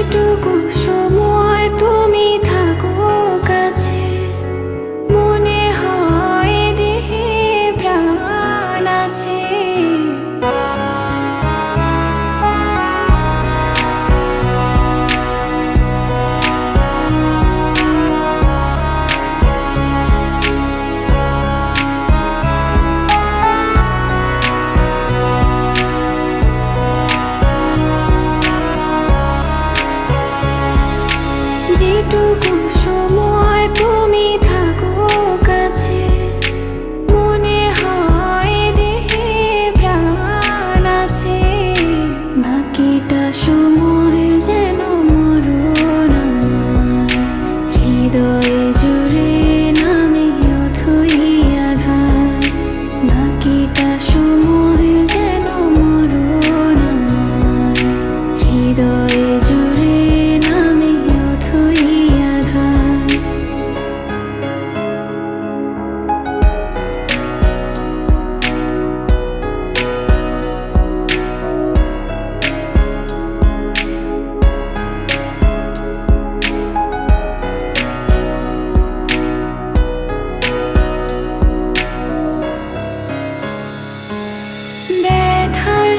যেটুকু সময় তুমি থাকো কাছে, মনে হয় দেহে প্রাণ আছে। যেটুকু সময় তুমি থাকো কাছে, মনে হয় দেহে প্রাণ আছে। বাকিটা সময় যেন মরণ আমার, হৃদয়ে জুড়ে নামে অথই আধার। বাকিটা সময় যেন মরণ আমার, হৃদয়ে জুড়ে নামে অথই আধার। ব্যথার